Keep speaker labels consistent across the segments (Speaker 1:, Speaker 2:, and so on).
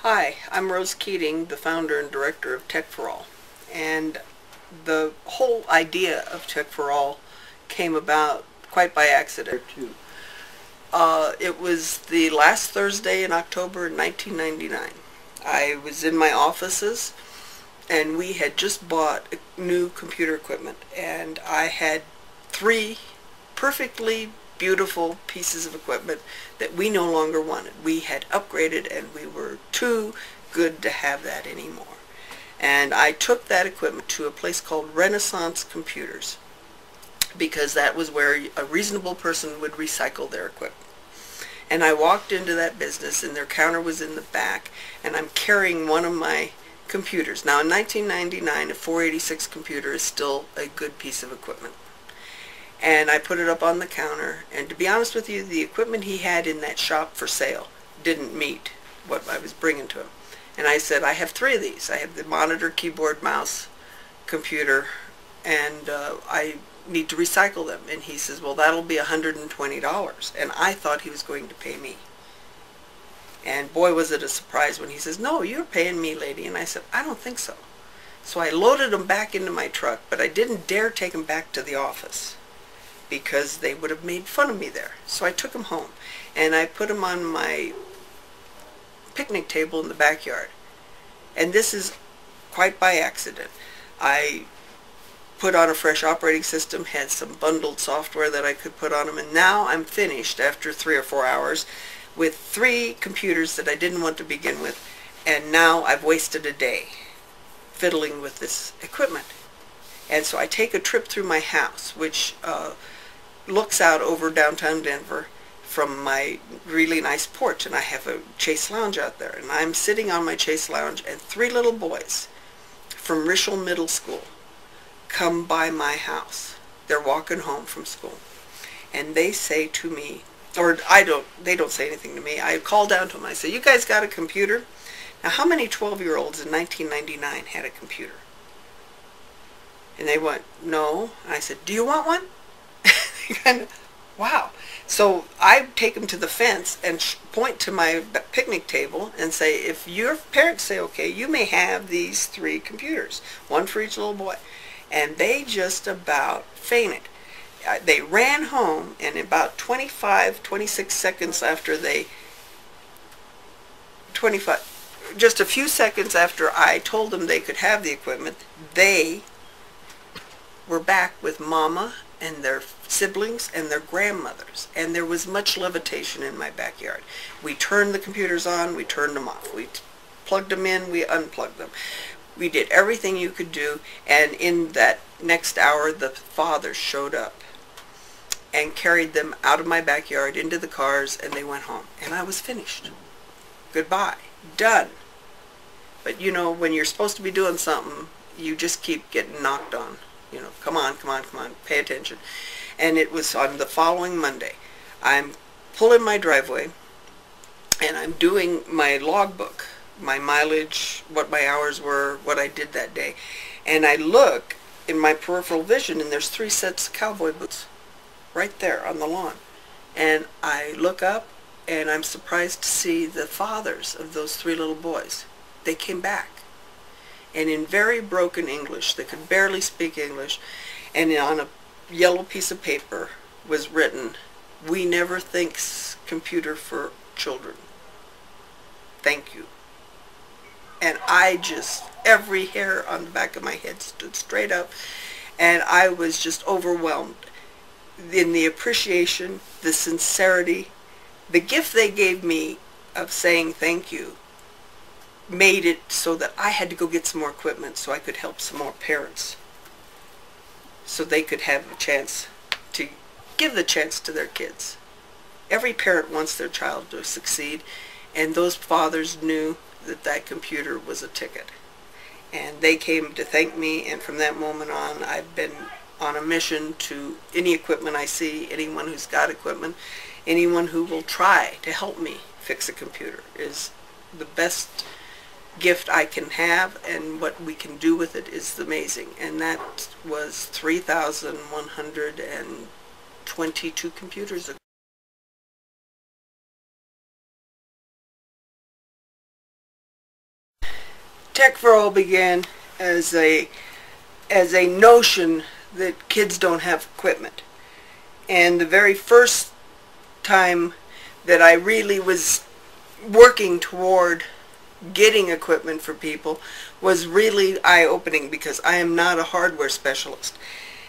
Speaker 1: Hi, I'm Rose Keating, the founder and director of Tech for All. And the whole idea of Tech for All came about quite by accident. It was the last Thursday in October 1999. I was in my offices and we had just bought new computer equipment, and I had three perfectly beautiful pieces of equipment that we no longer wanted. We had upgraded and we were too good to have that anymore. And I took that equipment to a place called Renaissance Computers because that was where a reasonable person would recycle their equipment. And I walked into that business and their counter was in the back, and I'm carrying one of my computers. Now in 1999, a 486 computer is still a good piece of equipment. And I put it up on the counter, and to be honest with you, the equipment he had in that shop for sale didn't meet what I was bringing to him. And I said, I have three of these. I have the monitor, keyboard, mouse, computer, and I need to recycle them. And he says, well, that'll be $120. And I thought he was going to pay me. And boy, was it a surprise when he says, no, you're paying me, lady. And I said, I don't think so. So I loaded them back into my truck, but I didn't dare take them back to the office because they would have made fun of me there. So I took them home and I put them on my picnic table in the backyard. And this is quite by accident. I put on a fresh operating system, had some bundled software that I could put on them, and now I'm finished after 3 or 4 hours with 3 computers that I didn't want to begin with, and now I've wasted a day fiddling with this equipment. And so I take a trip through my house, which looks out over downtown Denver from my really nice porch, and I have a Chase Lounge out there, and I'm sitting on my Chase Lounge, and 3 little boys from Rishel Middle School come by my house. They're walking home from school, and they say to me, or they don't say anything to me. I call down to them. I say, you guys got a computer? Now, how many 12-year-olds in 1999 had a computer? And they went, no. And I said, do you want one? Kind of, wow. So I take them to the fence and point to my picnic table and say, if your parents say okay, you may have these 3 computers, one for each little boy. And they just about fainted. They ran home, and about 26 seconds after just a few seconds after I told them they could have the equipment, they were back with Mama and their siblings and their grandmothers, and there was much levitation in my backyard. We turned the computers on, we turned them off, we plugged them in, we unplugged them. We did everything you could do, and in that next hour the fathers showed up and carried them out of my backyard into the cars, and they went home, and I was finished. Goodbye. Done. But you know, when you're supposed to be doing something, you just keep getting knocked on. You know, come on, come on, come on, pay attention. And it was on the following Monday. I'm pulling my driveway, and I'm doing my logbook, my mileage, what my hours were, what I did that day. And I look in my peripheral vision, and there's 3 sets of cowboy boots right there on the lawn. And I look up, and I'm surprised to see the fathers of those 3 little boys. They came back. And in very broken English, they could barely speak English, and on a yellow piece of paper was written, "We never thinks computer for children. Thank you." And I just, every hair on the back of my head stood straight up, and I was just overwhelmed in the appreciation, the sincerity. The gift they gave me of saying thank you made it so that I had to go get some more equipment so I could help some more parents, so they could have a chance to give the chance to their kids. Every parent wants their child to succeed, and those fathers knew that that computer was a ticket. And they came to thank me, and from that moment on, I've been on a mission to any equipment I see, anyone who's got equipment, anyone who will try to help me fix a computer is the best gift I can have, and what we can do with it is amazing. And that was 3,122 computers ago. Tech for All began as a notion that kids don't have equipment. And the very first time that I really was working toward getting equipment for people was really eye-opening, because I am not a hardware specialist.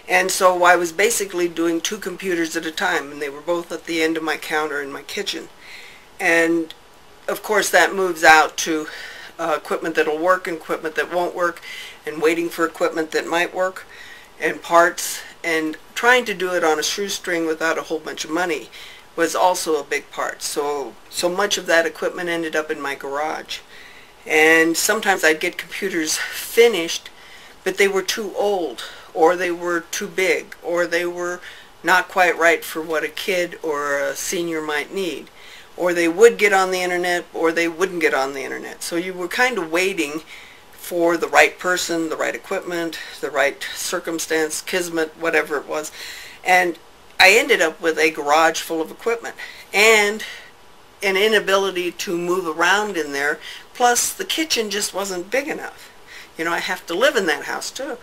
Speaker 1: And so I was basically doing 2 computers at a time, and they were both at the end of my counter in my kitchen. And of course that moves out to equipment that'll work and equipment that won't work, and waiting for equipment that might work, and parts, and trying to do it on a shoestring without a whole bunch of money was also a big part. So much of that equipment ended up in my garage. And sometimes I'd get computers finished, but they were too old, or they were too big, or they were not quite right for what a kid or a senior might need. Or they would get on the internet, or they wouldn't get on the internet. So you were kind of waiting for the right person, the right equipment, the right circumstance, kismet, whatever it was. And I ended up with a garage full of equipment and an inability to move around in there. Plus the kitchen just wasn't big enough. You know, I have to live in that house too.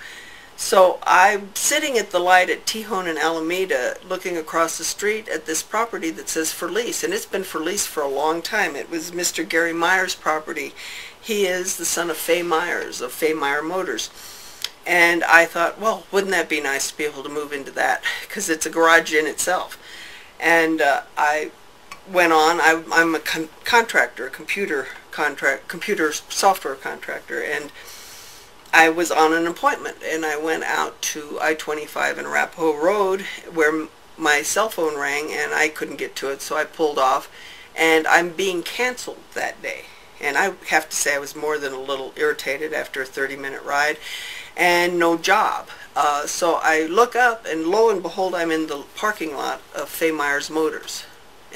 Speaker 1: So I'm sitting at the light at Tejon and Alameda looking across the street at this property that says for lease, and it's been for lease for a long time. It was Mr. Gary Meyer's property. He is the son of Fay Myers of Fay Meyer Motors. And I thought, well, wouldn't that be nice to be able to move into that, because it's a garage in itself. And I went on. I'm a contractor, a computer software contractor, and I was on an appointment, and I went out to I-25 and Arapahoe Road where my cell phone rang, and I couldn't get to it, so I pulled off, and I'm being canceled that day. And I have to say I was more than a little irritated after a 30-minute ride and no job. So I look up, and lo and behold, I'm in the parking lot of Fay Myers Motors.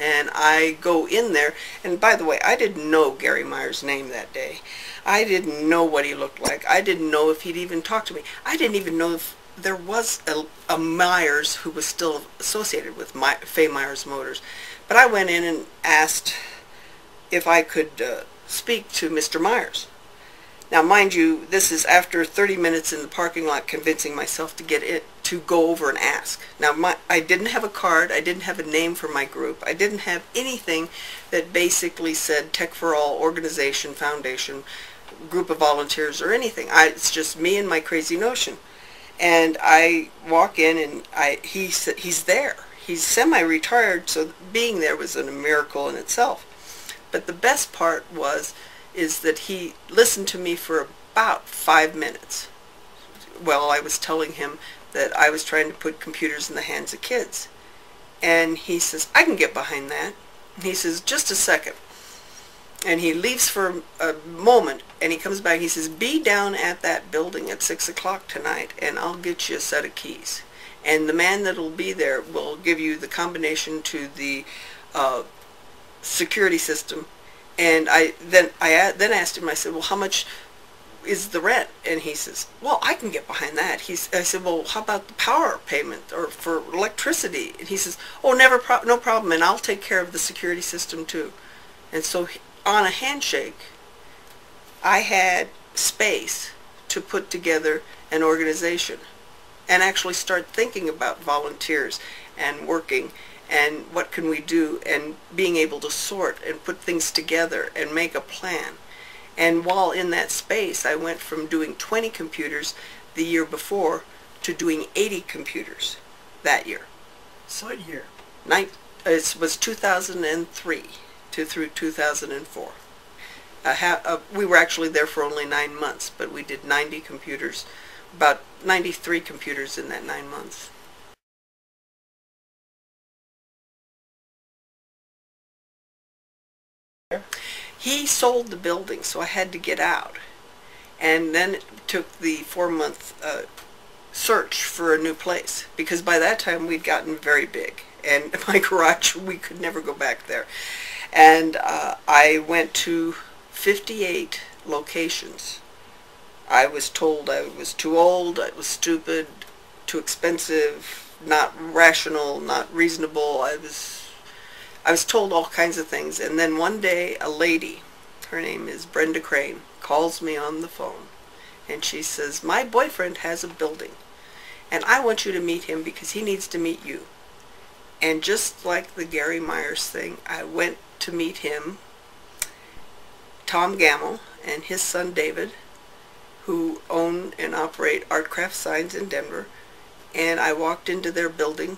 Speaker 1: And I go in there, and by the way, I didn't know Gary Meyer's name that day. I didn't know what he looked like. I didn't know if he'd even talked to me. I didn't even know if there was a Myers who was still associated with Fay Myers Motors. But I went in and asked if I could speak to Mr. Myers. Now, mind you, this is after 30 minutes in the parking lot convincing myself to get it, to go over and ask. Now, I didn't have a card. I didn't have a name for my group. I didn't have anything that basically said Tech for All organization, foundation, group of volunteers, or anything. It's just me and my crazy notion. And I walk in, and he's there. He's semi-retired, so being there was a miracle in itself. But the best part is that he listened to me for about 5 minutes while I was telling him that I was trying to put computers in the hands of kids. And he says, I can get behind that. And he says, just a second. And he leaves for a moment, and he comes back. He says, be down at that building at 6 o'clock tonight, and I'll get you a set of keys. And the man that will be there will give you the combination to the security system. And I then asked him, I said, well, how much is the rent? And he says, well, I can get behind that. I said, well, how about the power payment or for electricity? And he says, oh, no problem, and I'll take care of the security system too. And so on a handshake, I had space to put together an organization and actually start thinking about volunteers and working and what can we do, and being able to sort and put things together and make a plan. And while in that space, I went from doing 20 computers the year before to doing 80 computers that year.
Speaker 2: What year?
Speaker 1: It was 2003 through 2004. We were actually there for only 9 months, but we did 90 computers, about 93 computers in that 9 months. He sold the building, so I had to get out. And then it took the 4-month search for a new place, because by that time we'd gotten very big. And my garage, we could never go back there. And I went to 58 locations. I was told I was too old, I was stupid, too expensive, not rational, not reasonable. I was told all kinds of things. And then one day a lady, her name is Brenda Crane, calls me on the phone, and she says, my boyfriend has a building, and I want you to meet him because he needs to meet you. And just like the Gary Myers thing, I went to meet him, Tom Gamble and his son David, who own and operate Artcraft Signs in Denver, and I walked into their building,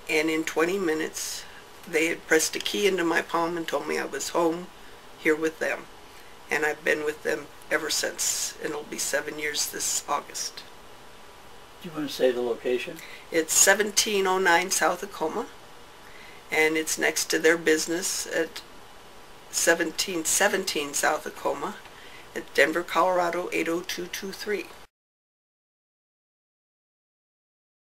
Speaker 1: and in 20 minutes they had pressed a key into my palm and told me I was home here with them. And I've been with them ever since, and it'll be 7 years this August.
Speaker 2: Do you want to say the location?
Speaker 1: It's 1709 South Acoma, and it's next to their business at 1717 South Acoma at Denver, Colorado 80223.